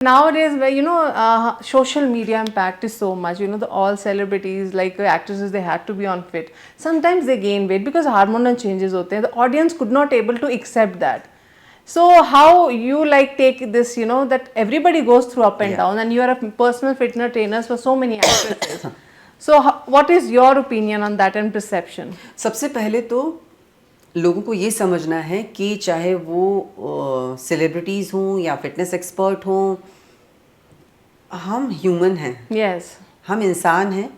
Nowadays, where social media impact is so much. All celebrities, like actresses, they had to be on fit. Sometimes they gain weight because hormonal changes होते हैं. The audience could not able to accept that. So how you like take this? That everybody goes through up and down, and you are a personal fitness trainer for so many actresses. So what is your opinion on that and perception? सबसे पहले तो लोगों को ये समझना है कि चाहे वो सेलिब्रिटीज़ हों या फिटनेस एक्सपर्ट हों, हम ह्यूमन हैं. Yes. हम इंसान हैं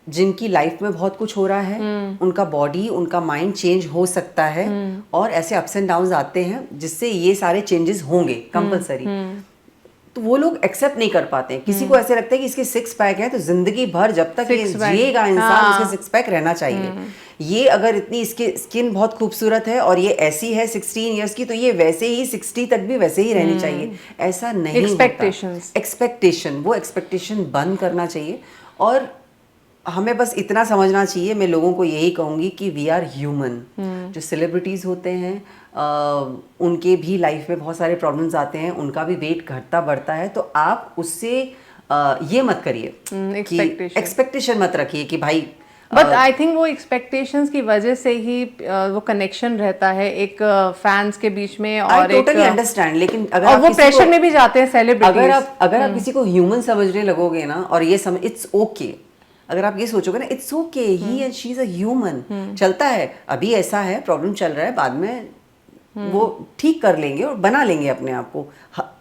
जिनकी लाइफ में बहुत कुछ हो रहा है. उनका बॉडी, उनका माइंड चेंज हो सकता है और ऐसे अप्स एंड डाउन्स आते हैं जिससे ये सारे चेंजेस होंगे कंपलसरी. तो वो लोग एक्सेप्ट नहीं कर पाते हैं. किसी को ऐसे लगता है कि इसके 6 पैक है तो जिंदगी भर जब तक ये जिएगा इंसान उसके 6 पैक रहना चाहिए. ये अगर इतनी इसकी स्किन बहुत खूबसूरत है और ये ऐसी है 16 इयर्स की तो ये वैसे ही 60 तक भी वैसे ही रहनी चाहिए. ऐसा नहीं होता. एक्सपेक्टेशन, वो एक्सपेक्टेशन बंद करना चाहिए. और हमें बस इतना समझना चाहिए. मैं लोगों को यही कहूँगी कि वी आर ह्यूमन. जो सेलिब्रिटीज़ होते हैं उनके भी लाइफ में बहुत सारे प्रॉब्लम्स आते हैं. उनका भी वेट घटता बढ़ता है. तो आप उससे ये मत करिए कि एक्सपेक्टेशन मत रखिए कि भाई. बट आई थिंक वो एक्सपेक्टेशंस की वजह से ही वो कनेक्शन रहता है एक फैंस के बीच में. और टोटली अंडरस्टैंड. लेकिन अगर और वो प्रेशर में भी जाते हैं सेलिब्रिटीज. अगर आप किसी को ह्यूमन समझने लगोगे ना और ये समझ इट्स ओके. अगर आप ये सोचोगे ना it's okay, he and she is a human, चलता है, अभी ऐसा है, प्रॉब्लम चल रहा है, बाद में वो ठीक कर लेंगे और बना लेंगे अपने आप को.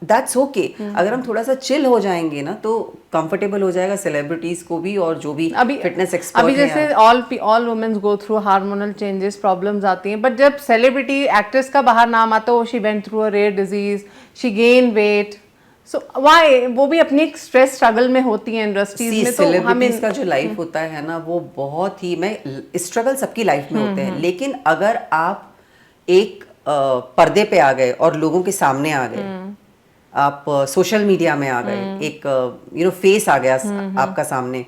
That's okay. अगर हम थोड़ा सा चिल हो जाएंगे ना तो कंफर्टेबल हो जाएगा सेलिब्रिटीज को भी और जो भी फिटनेस एक्सपर्ट. अभी जैसे all womens go through hormonal changes, problems आती हैं. बट जब सेलिब्रिटी एक्ट्रेस का बाहर नाम आता है, she went through a rare disease, she gain weight. So why वो भी अपनी स्ट्रेस स्ट्रगल में होती है इंडस्ट्रीज में. तो सेलिब्रिटीज का जो लाइफ होता है ना वो बहुत ही स्ट्रगल सबकी लाइफ में होते हैं. लेकिन अगर आप एक पर्दे पे आ गए और लोगों के सामने आ गए, आप सोशल मीडिया में आ गए, एक फेस आ गया आपका सामने,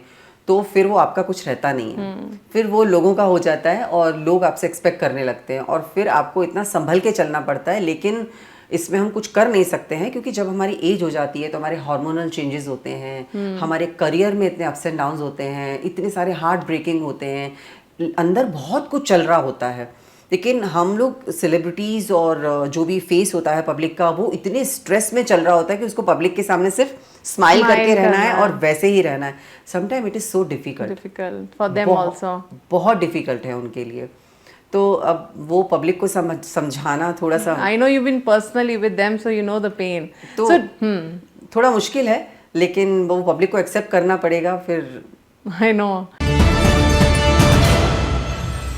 तो फिर वो आपका कुछ रहता नहीं है. फिर वो लोगों का हो जाता है और लोग आपसे एक्सपेक्ट करने लगते हैं और फिर आपको इतना संभल के चलना पड़ता है. लेकिन इसमें हम कुछ कर नहीं सकते हैं क्योंकि जब हमारी एज हो जाती है तो हमारे हार्मोनल चेंजेस होते हैं. हमारे करियर में इतने अप्स एंड डाउन्स होते हैं, इतने सारे हार्ट ब्रेकिंग होते हैं, अंदर बहुत कुछ चल रहा होता है. लेकिन हम लोग सेलिब्रिटीज़ और जो भी फेस होता है पब्लिक का, वो इतने स्ट्रेस में चल रहा होता है कि उसको पब्लिक के सामने सिर्फ स्माइल करके रहना है और वैसे ही रहना है. Sometime it is so difficult for them also. बहुत डिफिकल्ट है उनके लिए. तो अब वो पब्लिक को समझाना थोड़ा सा. I know you been personally with them so you know the pain. तो थोड़ा मुश्किल है लेकिन वो पब्लिक को एक्सेप्ट करना पड़ेगा. फिर आई नो